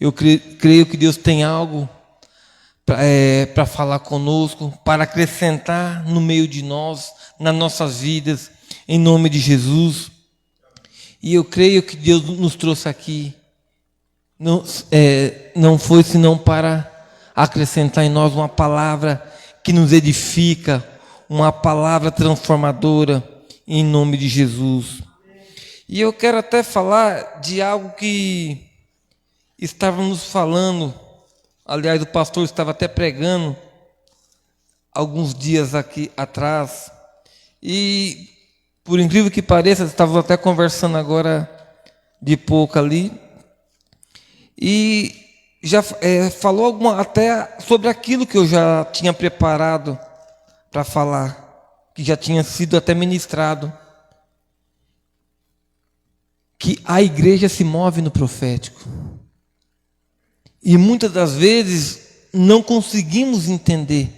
Eu creio que Deus tem algo para falar conosco, para acrescentar no meio de nós, nas nossas vidas, em nome de Jesus. E eu creio que Deus nos trouxe aqui, não foi senão para acrescentar em nós uma palavra que nos edifica, uma palavra transformadora, em nome de Jesus. E eu quero até falar de algo que estávamos falando, aliás, o pastor estava até pregando alguns dias aqui atrás, e por incrível que pareça, estávamos até conversando agora de pouco ali, e já falou até sobre aquilo que eu já tinha preparado para falar, que já tinha sido até ministrado, que a igreja se move no profético. E muitas das vezes não conseguimos entender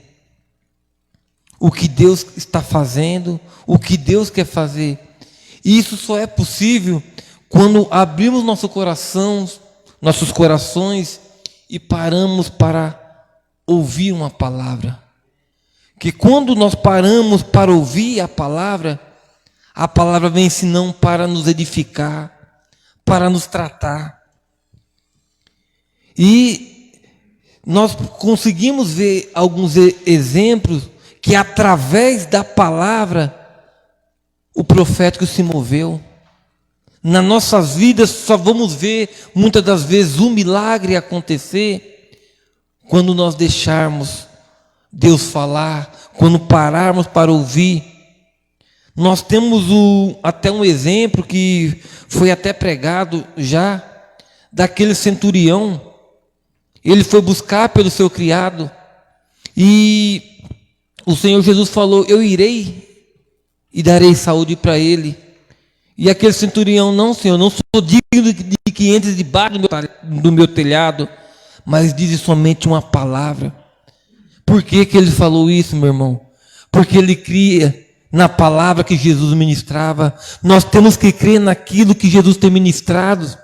o que Deus está fazendo, o que Deus quer fazer. E isso só é possível quando abrimos nossos corações e paramos para ouvir uma palavra. Que quando nós paramos para ouvir a palavra vem senão para nos edificar, para nos tratar. E nós conseguimos ver alguns exemplos que através da palavra o profético se moveu. Nas nossas vidas só vamos ver muitas das vezes um milagre acontecer quando nós deixarmos Deus falar, quando pararmos para ouvir. Nós temos até um exemplo que foi até pregado já, daquele centurião. Ele foi buscar pelo seu criado e o Senhor Jesus falou: eu irei e darei saúde para ele. E aquele centurião: não, Senhor, não sou digno de que entres debaixo do meu telhado, mas dize somente uma palavra. Por que ele falou isso, meu irmão? Porque ele cria na palavra que Jesus ministrava. Nós temos que crer naquilo que Jesus tem ministrado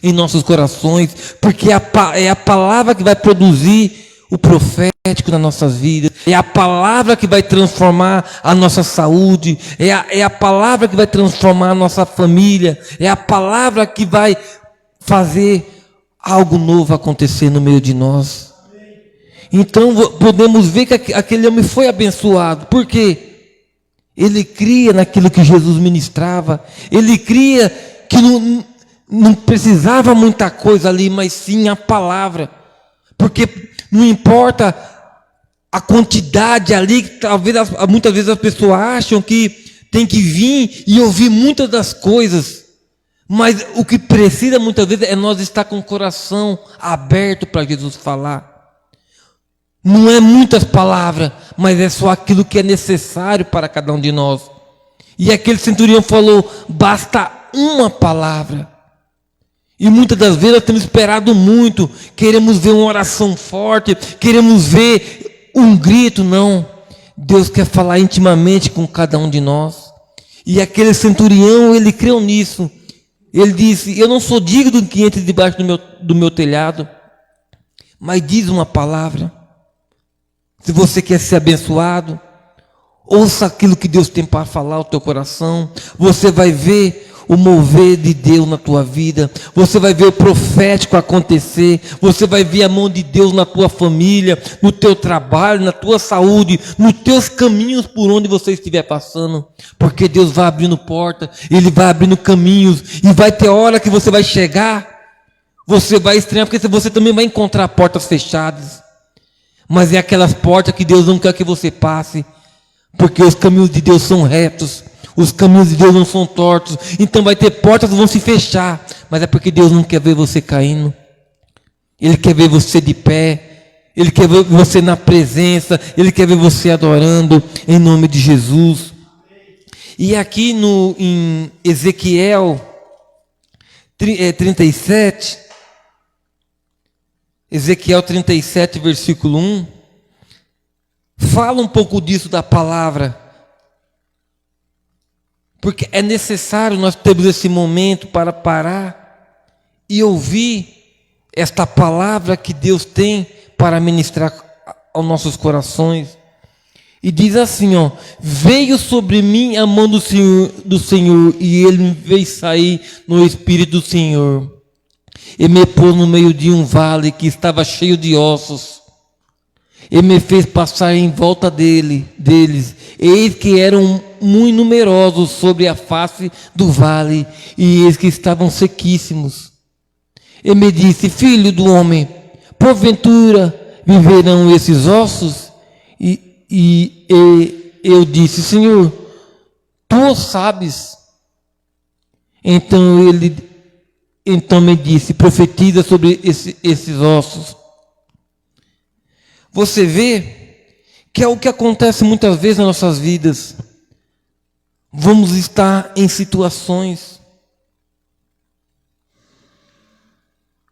em nossos corações, porque é a palavra que vai produzir o profético nas nossas vidas, é a palavra que vai transformar a nossa saúde, é a palavra que vai transformar a nossa família, é a palavra que vai fazer algo novo acontecer no meio de nós. Então podemos ver que aquele homem foi abençoado, porque ele cria naquilo que Jesus ministrava, ele cria que não precisava muita coisa ali, mas sim a palavra, porque não importa a quantidade ali, que talvez muitas vezes as pessoas acham que tem que vir e ouvir muitas das coisas, mas o que precisa muitas vezes é nós estar com o coração aberto para Jesus falar. Não é muitas palavras, mas é só aquilo que é necessário para cada um de nós. E aquele centurião falou: basta uma palavra. E muitas das vezes nós temos esperado muito, queremos ver uma oração forte, queremos ver um grito. Não, Deus quer falar intimamente com cada um de nós. E aquele centurião, ele creu nisso. Ele disse: eu não sou digno que entre debaixo do meu telhado, mas diz uma palavra. Se você quer ser abençoado, ouça aquilo que Deus tem para falar ao teu coração. Você vai ver o mover de Deus na tua vida, você vai ver o profético acontecer, você vai ver a mão de Deus na tua família, no teu trabalho, na tua saúde, nos teus caminhos por onde você estiver passando, porque Deus vai abrindo porta, Ele vai abrindo caminhos, e vai ter hora que você vai chegar, você vai estranhar, porque você também vai encontrar portas fechadas, mas é aquelas portas que Deus não quer que você passe, porque os caminhos de Deus são retos, os caminhos de Deus não são tortos. Então vai ter portas que vão se fechar, mas é porque Deus não quer ver você caindo. Ele quer ver você de pé, Ele quer ver você na presença, Ele quer ver você adorando em nome de Jesus. E aqui em Ezequiel 37, Ezequiel 37, versículo 1, fala um pouco disso da palavra. Porque é necessário nós termos esse momento para parar e ouvir esta palavra que Deus tem para ministrar aos nossos corações. E diz assim, ó: veio sobre mim a mão do Senhor, e ele me fez sair no Espírito do Senhor, e me pôs no meio de um vale que estava cheio de ossos, e me fez passar em volta deles. Eis que eram muito numerosos sobre a face do vale, e eis que estavam sequíssimos. E me disse: filho do homem, porventura viverão esses ossos? E eu disse: Senhor, tu sabes. Então me disse: profetiza sobre esses ossos. Você vê que é o que acontece muitas vezes nas nossas vidas. Vamos estar em situações,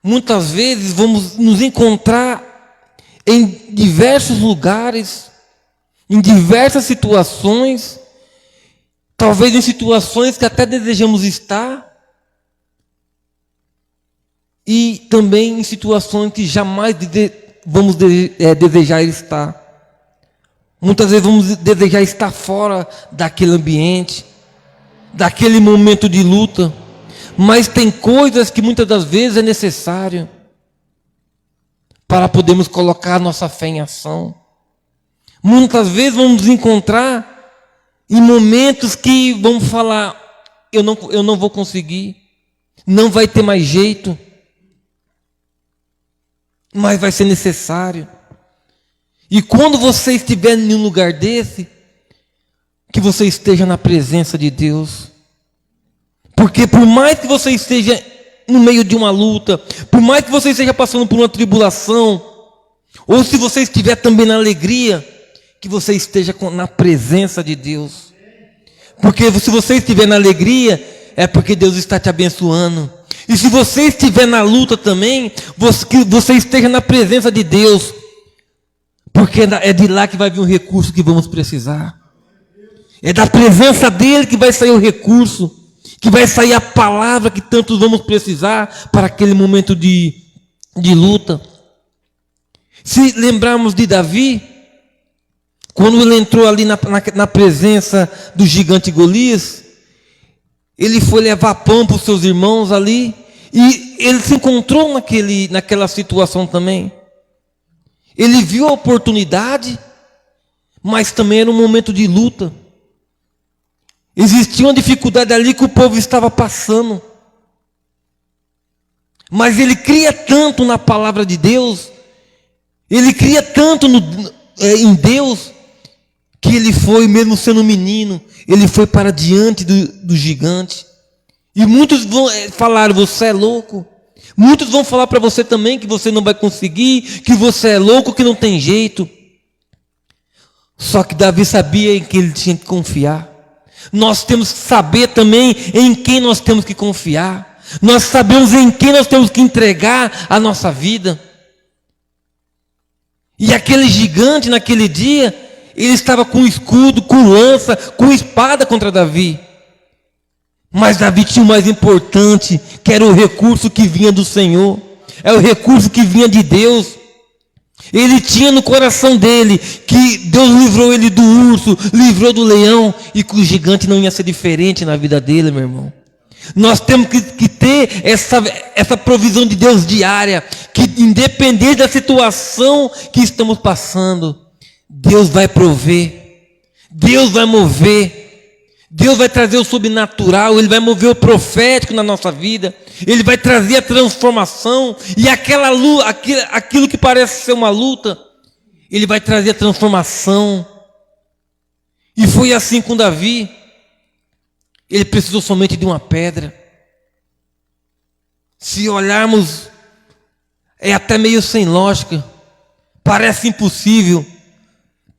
muitas vezes vamos nos encontrar em diversos lugares, em diversas situações, talvez em situações que até desejamos estar, e também em situações que jamais vamos desejar estar. Muitas vezes vamos desejar estar fora daquele ambiente, daquele momento de luta, mas tem coisas que muitas das vezes é necessário para podermos colocar nossa fé em ação. Muitas vezes vamos nos encontrar em momentos que vamos falar: eu não vou conseguir, não vai ter mais jeito, mas vai ser necessário. E quando você estiver em um lugar desse, que você esteja na presença de Deus, porque por mais que você esteja no meio de uma luta, por mais que você esteja passando por uma tribulação, ou se você estiver também na alegria, que você esteja na presença de Deus. Porque se você estiver na alegria, é porque Deus está te abençoando. E se você estiver na luta também, que você esteja na presença de Deus, porque é de lá que vai vir o recurso que vamos precisar. É da presença dele que vai sair o recurso, que vai sair a palavra que tantos vamos precisar para aquele momento de luta. Se lembrarmos de Davi, quando ele entrou ali na presença do gigante Golias, ele foi levar pão para os seus irmãos ali, e ele se encontrou naquela situação também. Ele viu a oportunidade, mas também era um momento de luta. Existia uma dificuldade ali que o povo estava passando. Mas ele cria tanto na palavra de Deus, ele cria tanto em Deus, que ele foi, mesmo sendo um menino, ele foi para diante do gigante. E muitos vão falar: você é louco. Muitos vão falar para você também que você não vai conseguir, que você é louco, que não tem jeito. Só que Davi sabia em que ele tinha que confiar. Nós temos que saber também em quem nós temos que confiar. Nós sabemos em quem nós temos que entregar a nossa vida. E aquele gigante naquele dia, ele estava com escudo, com lança, com espada contra Davi. Mas Davi tinha o mais importante, que era o recurso que vinha do Senhor. É o recurso que vinha de Deus. Ele tinha no coração dele que Deus livrou ele do urso, livrou do leão, e que o gigante não ia ser diferente na vida dele, meu irmão. Nós temos que ter essa provisão de Deus diária, que independente da situação que estamos passando, Deus vai prover, Deus vai mover, Deus vai trazer o sobrenatural, Ele vai mover o profético na nossa vida, Ele vai trazer a transformação, e aquilo que parece ser uma luta, Ele vai trazer a transformação. E foi assim com Davi. Ele precisou somente de uma pedra. Se olharmos, é até meio sem lógica, parece impossível.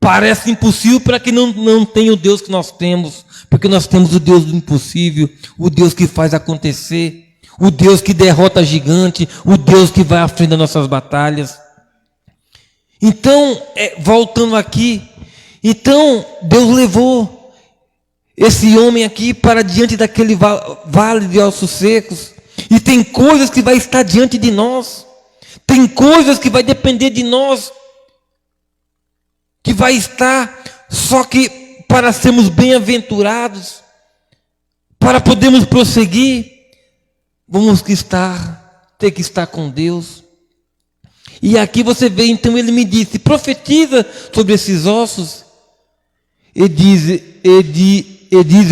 Parece impossível para que não tenha o Deus que nós temos, porque nós temos o Deus do impossível, o Deus que faz acontecer, o Deus que derrota gigante, o Deus que vai à frente das nossas batalhas. Então, voltando aqui, então Deus levou esse homem aqui para diante daquele vale de ossos secos, e tem coisas que vai estar diante de nós. Tem coisas que vai depender de nós, que vai estar, só que para sermos bem-aventurados, para podermos prosseguir, vamos ter que estar com Deus. E aqui você vê, então ele me disse, profetiza sobre esses ossos. E diz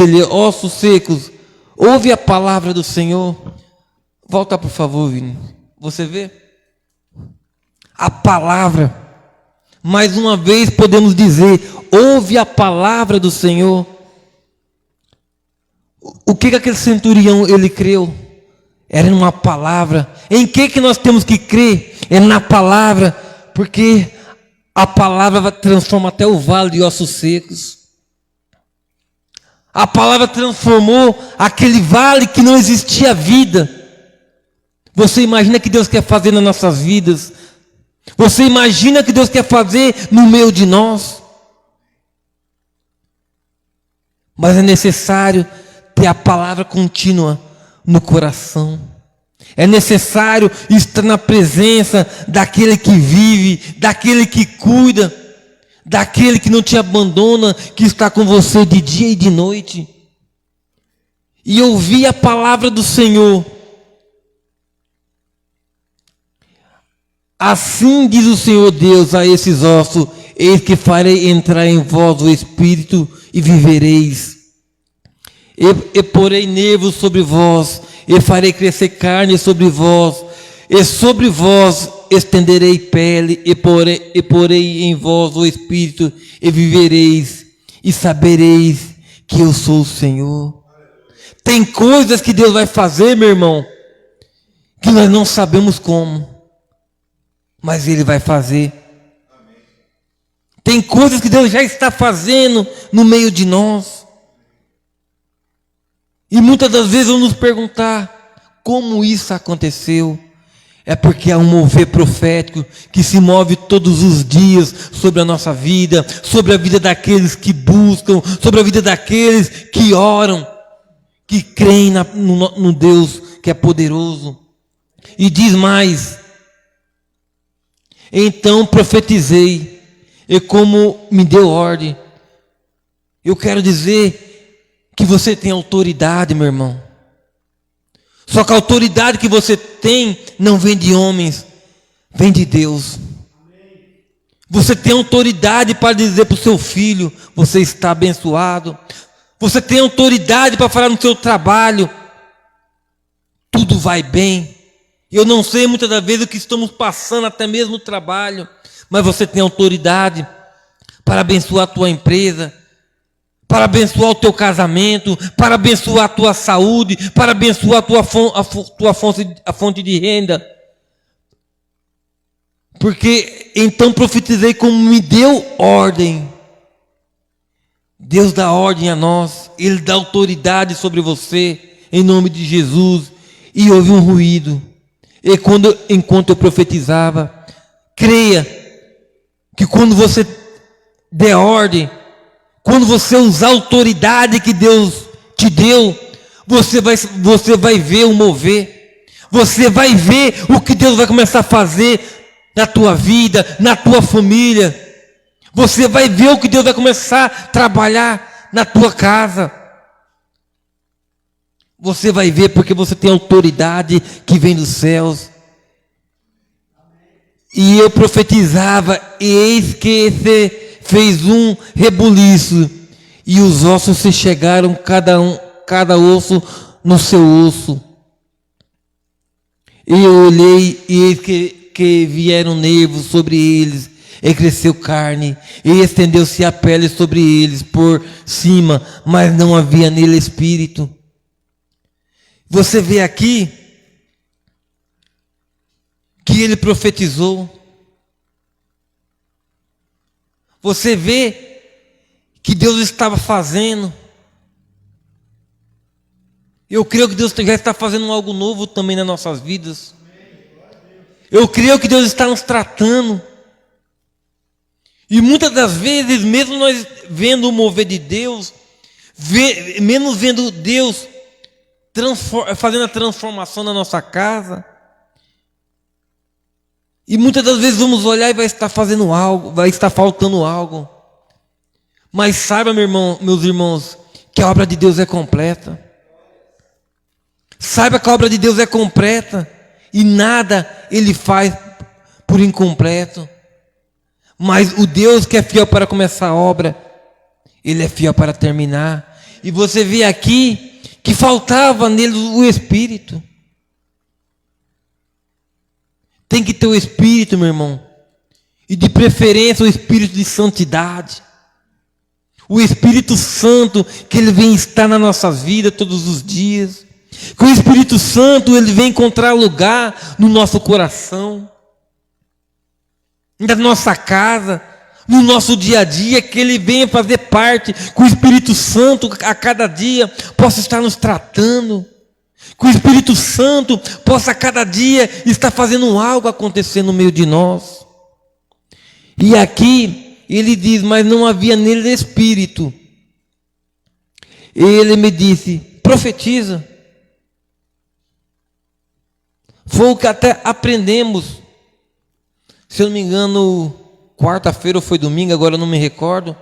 ele, ossos secos, ouve a palavra do Senhor. Volta por favor, Vini. Você vê? A palavra. Mais uma vez podemos dizer, ouve a palavra do Senhor. O que aquele centurião ele creu? Era numa palavra. Em que nós temos que crer? É na palavra, porque a palavra transforma até o vale de ossos secos. A palavra transformou aquele vale que não existia vida. Você imagina que Deus quer fazer nas nossas vidas? Você imagina que Deus quer fazer no meio de nós? Mas é necessário ter a palavra contínua no coração. É necessário estar na presença daquele que vive, daquele que cuida, daquele que não te abandona, que está com você de dia e de noite. E ouvir a palavra do Senhor. Assim diz o Senhor Deus a esses ossos: eis que farei entrar em vós o Espírito e vivereis. E porei nervos sobre vós, e farei crescer carne sobre vós, e sobre vós estenderei pele, e porei em vós o Espírito, e vivereis, e sabereis que eu sou o Senhor. Tem coisas que Deus vai fazer, meu irmão, que nós não sabemos como, mas Ele vai fazer. Tem coisas que Deus já está fazendo no meio de nós. E muitas das vezes vamos nos perguntar como isso aconteceu. É porque há um mover profético que se move todos os dias sobre a nossa vida, sobre a vida daqueles que buscam, sobre a vida daqueles que oram, que creem no Deus que é poderoso. E diz mais: então profetizei, e como me deu ordem. Eu quero dizer que você tem autoridade, meu irmão. Só que a autoridade que você tem não vem de homens, vem de Deus. Você tem autoridade para dizer para o seu filho: você está abençoado. Você tem autoridade para falar no seu trabalho: tudo vai bem. Eu não sei muitas das vezes o que estamos passando, até mesmo no trabalho, mas você tem autoridade para abençoar a tua empresa, para abençoar o teu casamento, para abençoar a tua saúde, para abençoar a fonte de renda. Porque então profetizei como me deu ordem. Deus dá ordem a nós, Ele dá autoridade sobre você, em nome de Jesus. E houve um ruído. E enquanto eu profetizava, creia que quando você der ordem, quando você usar a autoridade que Deus te deu, você vai ver o mover. Você vai ver o que Deus vai começar a fazer na tua vida, na tua família. Você vai ver o que Deus vai começar a trabalhar na tua casa. Você vai ver porque você tem autoridade que vem dos céus. E eu profetizava, e eis que se fez um rebuliço, e os ossos se chegaram, cada osso no seu osso. E eu olhei, e eis que vieram nervos sobre eles, e cresceu carne, e estendeu-se a pele sobre eles por cima, mas não havia nele espírito. Você vê aqui que ele profetizou. Você vê que Deus estava fazendo. Eu creio que Deus já está fazendo algo novo também nas nossas vidas. Eu creio que Deus está nos tratando. E muitas das vezes, mesmo nós vendo o mover de Deus, menos vendo Deus fazendo a transformação na nossa casa, E muitas das vezes vamos olhar e vai estar fazendo algo, vai estar faltando algo. Mas saiba, meus irmãos, que a obra de Deus é completa. Saiba que a obra de Deus é completa e nada Ele faz por incompleto. Mas o Deus que é fiel para começar a obra, Ele é fiel para terminar. E você vê aqui que faltava nele o Espírito. Tem que ter o Espírito, meu irmão. E de preferência o Espírito de santidade. O Espírito Santo, que Ele vem estar na nossa vida todos os dias. Que o Espírito Santo, Ele vem encontrar lugar no nosso coração. Na nossa casa, no nosso dia a dia, que Ele venha fazer parte. Que o Espírito Santo, a cada dia, possa estar nos tratando. Que o Espírito Santo possa a cada dia estar fazendo algo acontecer no meio de nós. E aqui ele diz, mas não havia nele Espírito. Ele me disse, profetiza. Foi o que até aprendemos. Se eu não me engano, quarta-feira ou foi domingo, agora eu não me recordo.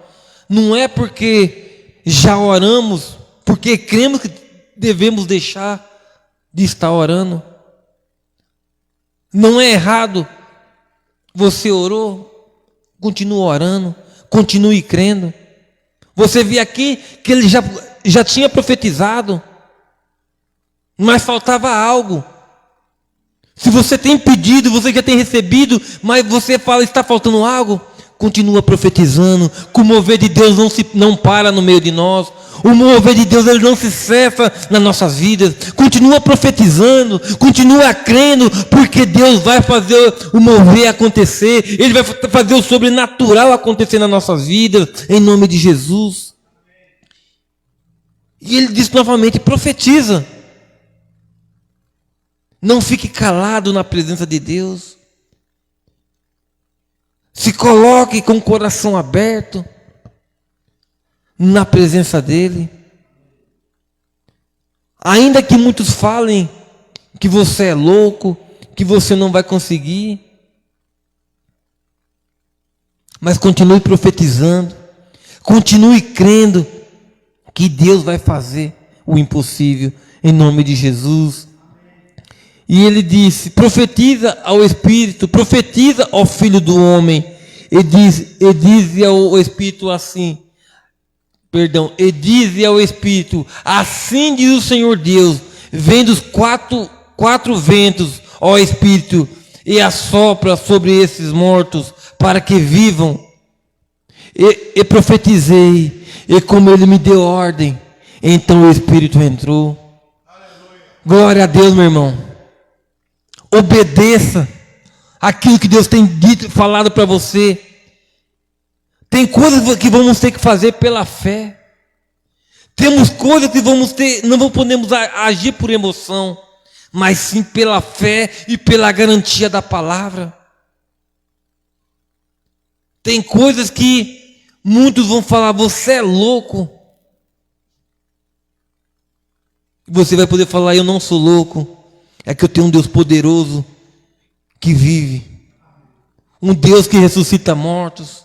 Não é porque já oramos, porque cremos que devemos deixar de estar orando. Não é errado. Você orou, continue orando, continue crendo. Você vê aqui que ele já tinha profetizado, mas faltava algo. Se você tem pedido, você já tem recebido, mas você fala, está faltando algo, continua profetizando, que o mover de Deus não para no meio de nós. O mover de Deus ele não se cessa nas nossas vidas. Continua profetizando, continua crendo, porque Deus vai fazer o mover acontecer. Ele vai fazer o sobrenatural acontecer nas nossas vidas, em nome de Jesus. E ele diz novamente, profetiza. Não fique calado na presença de Deus. Se coloque com o coração aberto na presença dEle. Ainda que muitos falem que você é louco, que você não vai conseguir, mas continue profetizando, continue crendo que Deus vai fazer o impossível, em nome de Jesus. E ele disse, profetiza ao Espírito, profetiza ao Filho do Homem, e diz ao Espírito assim, e diz ao Espírito, assim diz o Senhor Deus, vem dos quatro ventos, ó Espírito, e assopra sobre esses mortos, para que vivam. E profetizei, e como ele me deu ordem, então o Espírito entrou. Aleluia. Glória a Deus, meu irmão. Obedeça aquilo que Deus tem dito, falado para você. Tem coisas que vamos ter que fazer pela fé. Temos coisas que não podemos agir por emoção, mas sim pela fé e pela garantia da palavra. Tem coisas que muitos vão falar, você é louco. Você vai poder falar, eu não sou louco. É que eu tenho um Deus poderoso que vive. Um Deus que ressuscita mortos.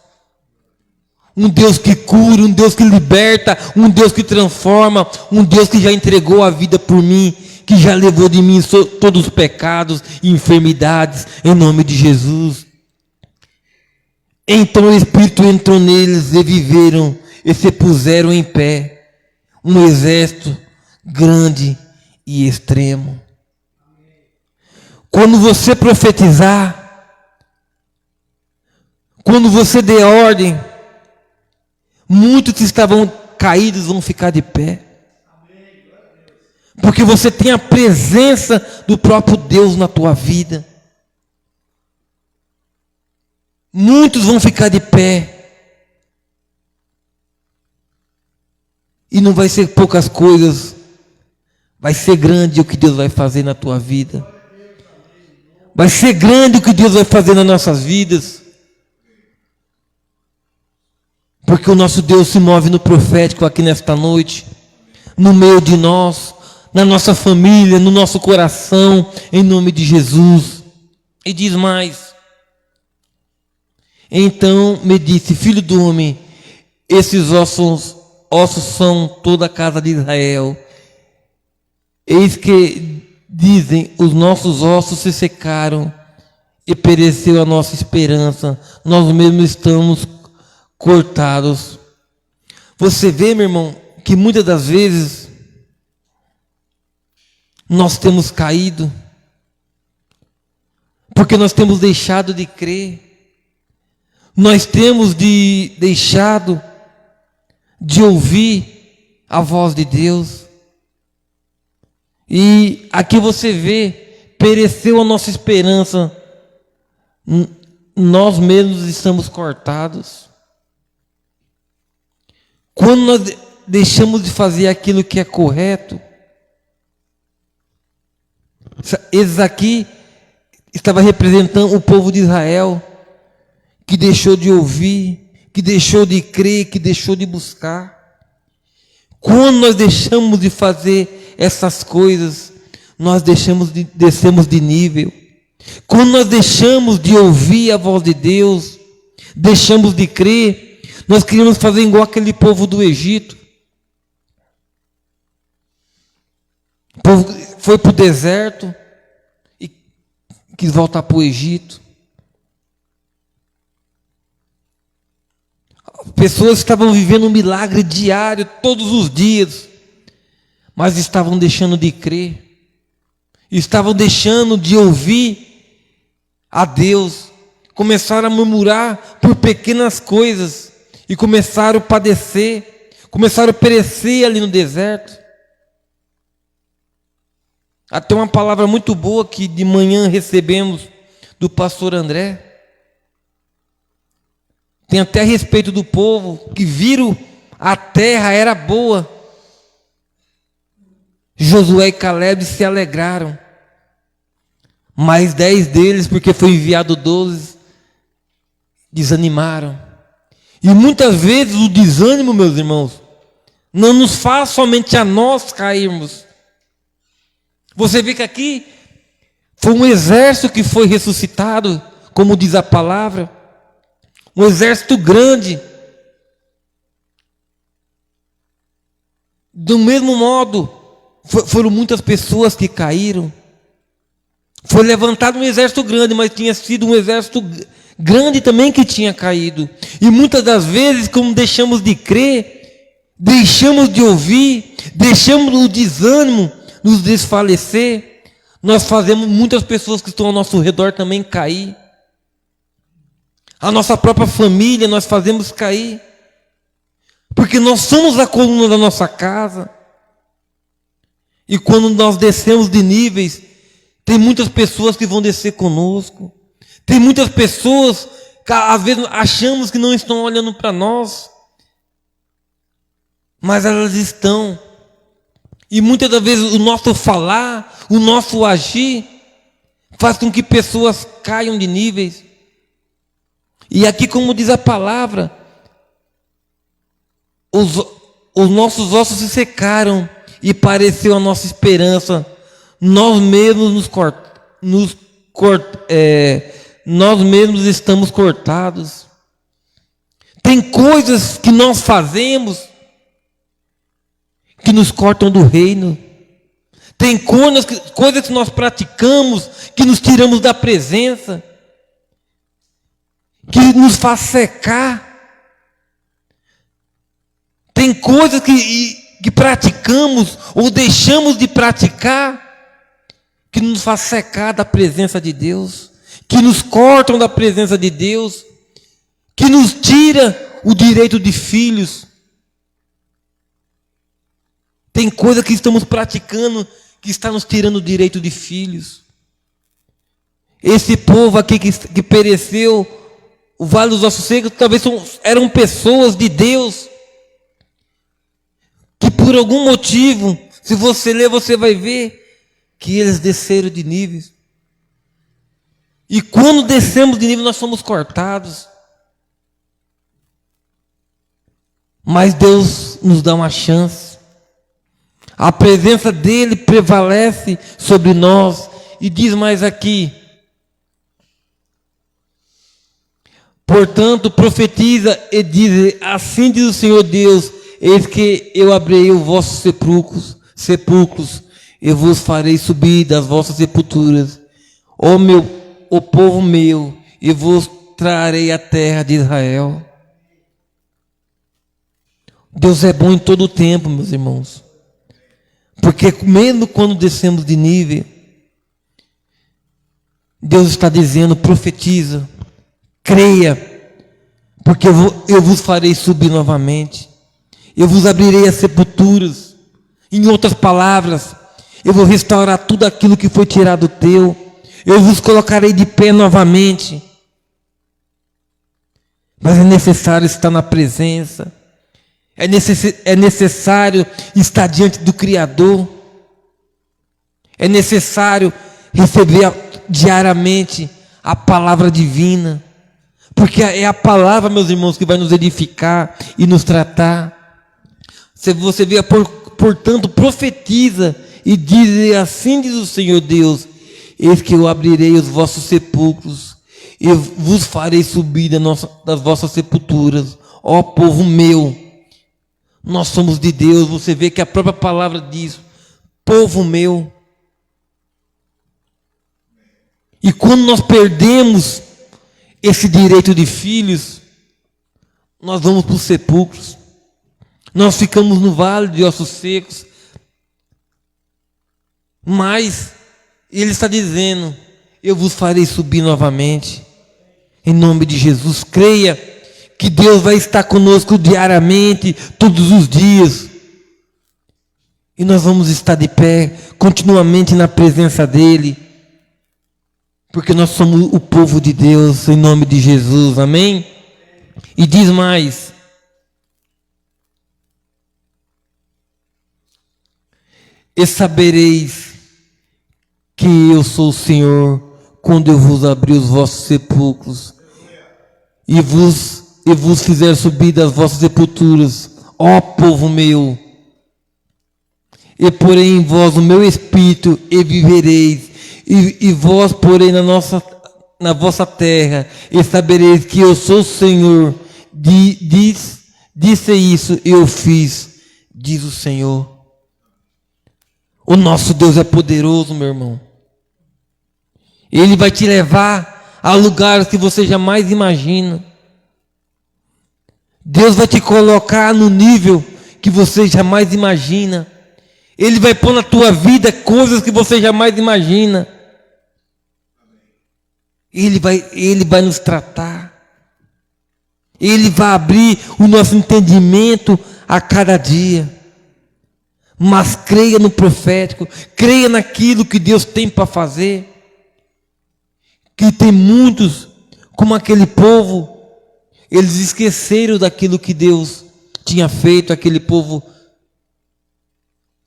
Um Deus que cura, um Deus que liberta, um Deus que transforma, um Deus que já entregou a vida por mim, que já levou de mim todos os pecados e enfermidades, em nome de Jesus. Então o Espírito entrou neles e viveram e se puseram em pé, um exército grande e extremo. Quando você profetizar, quando você der ordem, muitos que estavam caídos vão ficar de pé. Porque você tem a presença do próprio Deus na tua vida. Muitos vão ficar de pé. E não vai ser poucas coisas. Vai ser grande o que Deus vai fazer na tua vida. Vai ser grande o que Deus vai fazer nas nossas vidas. Porque o nosso Deus se move no profético aqui nesta noite. No meio de nós, na nossa família, no nosso coração, em nome de Jesus. E diz mais. Então me disse: filho do homem, esses ossos são toda a casa de Israel. Eis que dizem: os nossos ossos se secaram e pereceu a nossa esperança. Nós mesmos estamos cortados. Você vê, meu irmão, que muitas das vezes nós temos caído porque nós temos deixado de crer. Nós temos deixado de ouvir a voz de Deus. E aqui você vê, pereceu a nossa esperança. Nós mesmos estamos cortados. Quando nós deixamos de fazer aquilo que é correto, esses aqui estava representando o povo de Israel, que deixou de ouvir, que deixou de crer, que deixou de buscar. Quando nós deixamos de fazer essas coisas, nós descemos de nível. Quando nós deixamos de ouvir a voz de Deus, deixamos de crer, nós queríamos fazer igual aquele povo do Egito. O povo foi para o deserto e quis voltar para o Egito. Pessoas estavam vivendo um milagre diário, todos os dias, mas estavam deixando de crer, estavam deixando de ouvir a Deus, começaram a murmurar por pequenas coisas e começaram a padecer, começaram a perecer ali no deserto. Até uma palavra muito boa que de manhã recebemos do pastor André. Tem até a respeito do povo que viram a terra era boa. Josué e Caleb se alegraram. Mas 10 deles, porque foi enviado 12, desanimaram. E muitas vezes o desânimo, meus irmãos, não nos faz somente a nós cairmos. Você vê que aqui foi um exército que foi ressuscitado, como diz a palavra. Um exército grande. Do mesmo modo, foram muitas pessoas que caíram. Foi levantado um exército grande, mas tinha sido um exército grande também que tinha caído. E muitas das vezes, como deixamos de crer, deixamos de ouvir, deixamos o desânimo nos desfalecer, nós fazemos muitas pessoas que estão ao nosso redor também cair. A nossa própria família nós fazemos cair. Porque nós somos a coluna da nossa casa. E quando nós descemos de níveis, tem muitas pessoas que vão descer conosco. Tem muitas pessoas que às vezes achamos que não estão olhando para nós. Mas elas estão. E muitas das vezes o nosso falar, o nosso agir, faz com que pessoas caiam de níveis. E aqui, como diz a palavra, os nossos ossos se secaram e pareceu a nossa esperança. Nós mesmos nós mesmos estamos cortados. Tem coisas que nós fazemos que nos cortam do reino. Tem coisas que nós praticamos que nos tiramos da presença, que nos faz secar. Tem coisas que praticamos ou deixamos de praticar que nos faz secar da presença de Deus, que nos cortam da presença de Deus, que nos tira o direito de filhos. Tem coisa que estamos praticando que está nos tirando o direito de filhos. Esse povo aqui que pereceu, o Vale dos Ossos Secos, talvez eram pessoas de Deus, que por algum motivo, se você ler, você vai ver que eles desceram de níveis. E quando descemos de nível, nós somos cortados. Mas Deus nos dá uma chance. A presença dele prevalece sobre nós. E diz mais aqui: Portanto, profetiza e diz: assim diz o Senhor Deus, eis que eu abrirei os vossos sepulcros, e vos farei subir das vossas sepulturas, ó povo meu, e vos trarei a terra de Israel. Deus é bom em todo o tempo, meus irmãos. Porque mesmo quando descemos de nível, Deus está dizendo: profetiza, creia, porque eu vos farei subir novamente. Eu vos abrirei as sepulturas. Em outras palavras, eu vou restaurar tudo aquilo que foi tirado teu. Eu vos colocarei de pé novamente. Mas é necessário estar na presença. É necessário estar diante do Criador. É necessário receber diariamente a palavra divina. Porque é a palavra, meus irmãos, que vai nos edificar e nos tratar. Se você vê, portanto, profetiza e diz: assim diz o Senhor Deus, eis que eu abrirei os vossos sepulcros e vos farei subir das vossas sepulturas, ó povo meu. Nós somos de Deus. Você vê que a própria palavra diz: povo meu. E quando nós perdemos esse direito de filhos, nós vamos para os sepulcros. Nós ficamos no vale de ossos secos. Mas Ele está dizendo: eu vos farei subir novamente. Em nome de Jesus, creia que Deus vai estar conosco diariamente, todos os dias. E nós vamos estar de pé, continuamente na presença dEle. Porque nós somos o povo de Deus, em nome de Jesus, amém? E diz mais: e sabereis que eu sou o Senhor, quando eu vos abrir os vossos sepulcros, e vos fizer subir das vossas sepulturas, ó povo meu, e porei em vós o meu espírito, e vivereis, e vós porei na vossa terra, e sabereis que eu sou o Senhor. Disse isso, eu fiz, diz o Senhor. O nosso Deus é poderoso, meu irmão. Ele vai te levar a lugares que você jamais imagina. Deus vai te colocar no nível que você jamais imagina. Ele vai pôr na tua vida coisas que você jamais imagina. Ele vai nos tratar. Ele vai abrir o nosso entendimento a cada dia. Mas creia no profético, creia naquilo que Deus tem para fazer. Que tem muitos, como aquele povo, eles esqueceram daquilo que Deus tinha feito, aquele povo,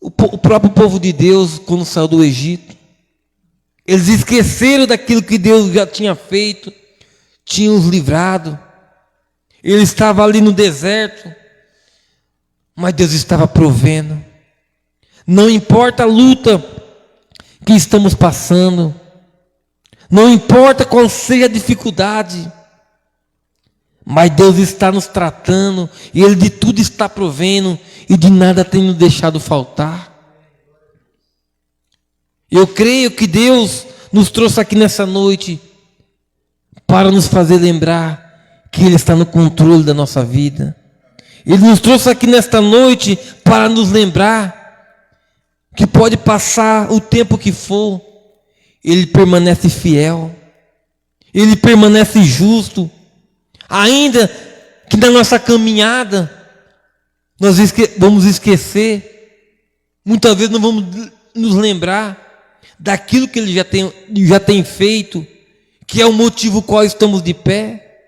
o próprio povo de Deus, quando saiu do Egito. Eles esqueceram daquilo que Deus já tinha feito, tinha os livrado. Ele estava ali no deserto, mas Deus estava provendo. Não importa a luta que estamos passando, não importa qual seja a dificuldade, mas Deus está nos tratando, e Ele de tudo está provendo, e de nada tem nos deixado faltar. Eu creio que Deus nos trouxe aqui nessa noite para nos fazer lembrar que Ele está no controle da nossa vida. Ele nos trouxe aqui nesta noite para nos lembrar que pode passar o tempo que for, Ele permanece fiel, Ele permanece justo, ainda que na nossa caminhada nós vamos esquecer, muitas vezes não vamos nos lembrar daquilo que Ele já tem feito, que é o motivo qual estamos de pé,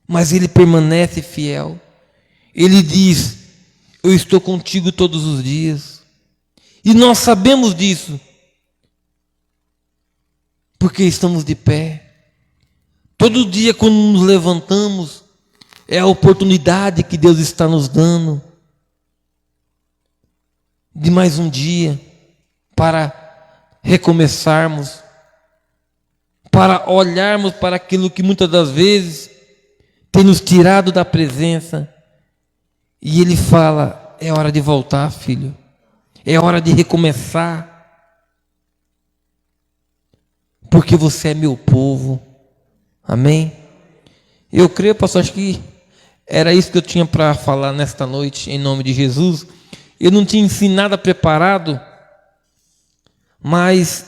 mas Ele permanece fiel. Ele diz: eu estou contigo todos os dias. E nós sabemos disso, porque estamos de pé. Todo dia quando nos levantamos, é a oportunidade que Deus está nos dando de mais um dia para recomeçarmos, para olharmos para aquilo que muitas das vezes tem nos tirado da presença. E Ele fala: é hora de voltar, filho. É hora de recomeçar. Porque você é meu povo. Amém? Eu creio, pastor, acho que era isso que eu tinha para falar nesta noite, em nome de Jesus. Eu não tinha nada preparado, mas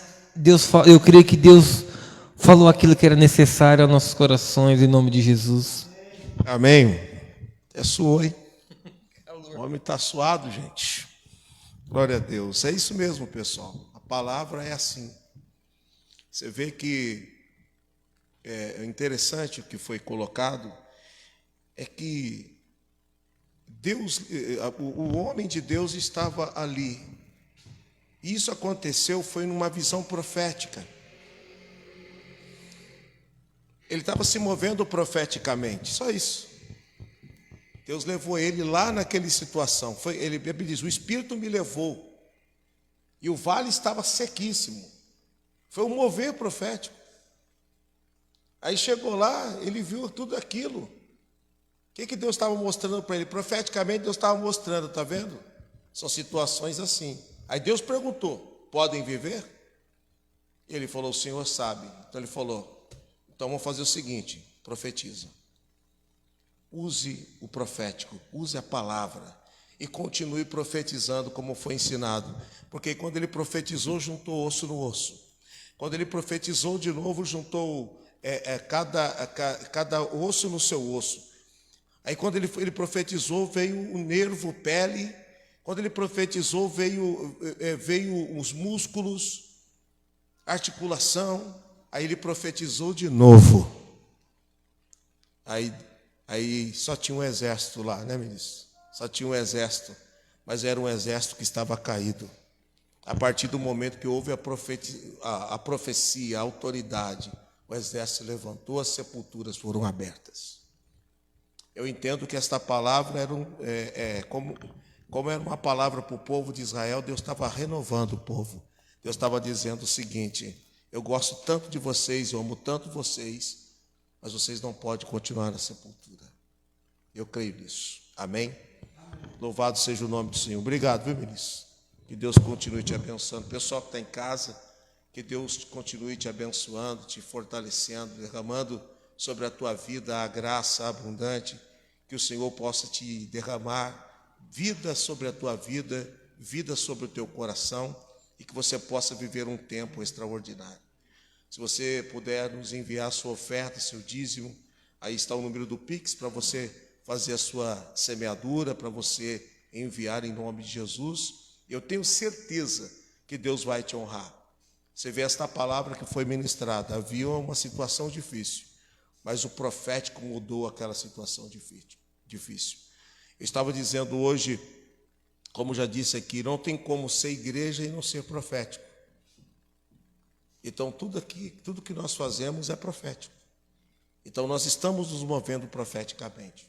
eu creio que Deus falou aquilo que era necessário aos nossos corações, em nome de Jesus. Amém. É suou, hein? O homem está suado, gente. Glória a Deus. É isso mesmo, pessoal. A palavra é assim. Você vê que é interessante o que foi colocado, é que Deus, o homem de Deus estava ali. Isso aconteceu foi numa visão profética. Ele estava se movendo profeticamente, só isso. Deus levou ele lá naquela situação. Ele diz: o Espírito me levou. E o vale estava sequíssimo. Foi um mover profético. Aí chegou lá, ele viu tudo aquilo. O que Deus estava mostrando para ele? Profeticamente Deus estava mostrando, está vendo? São situações assim. Aí Deus perguntou: podem viver? E ele falou: o Senhor sabe. Então ele falou: então vamos fazer o seguinte, profetiza. Use o profético, use a palavra e continue profetizando como foi ensinado. Porque quando ele profetizou, juntou osso no osso. Quando ele profetizou de novo, juntou cada osso no seu osso. Aí quando ele profetizou, veio o nervo, pele. Quando ele profetizou, veio os músculos, articulação. Aí ele profetizou de novo. Aí só tinha um exército lá, né, ministro? Só tinha um exército, mas era um exército que estava caído. A partir do momento que houve a profecia, a autoridade, o exército se levantou, as sepulturas foram abertas. Eu entendo que esta palavra era como era uma palavra para o povo de Israel, Deus estava renovando o povo. Deus estava dizendo o seguinte: eu gosto tanto de vocês, eu amo tanto vocês, mas vocês não podem continuar na sepultura. Eu creio nisso. Amém? Louvado seja o nome do Senhor. Obrigado, viu, ministro? Que Deus continue te abençoando. Pessoal que está em casa, que Deus continue te abençoando, te fortalecendo, derramando sobre a tua vida a graça abundante, que o Senhor possa te derramar vida sobre a tua vida, vida sobre o teu coração, e que você possa viver um tempo extraordinário. Se você puder nos enviar a sua oferta, seu dízimo, aí está o número do Pix para você fazer a sua semeadura, para você enviar em nome de Jesus. Eu tenho certeza que Deus vai te honrar. Você vê esta palavra que foi ministrada, havia uma situação difícil, mas o profético mudou aquela situação difícil. Eu estava dizendo hoje, como já disse aqui, não tem como ser igreja e não ser profético. Então tudo que nós fazemos é profético. Então nós estamos nos movendo profeticamente.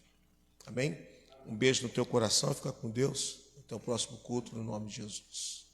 Amém? Um beijo no teu coração, fica com Deus. Até o próximo culto, no nome de Jesus.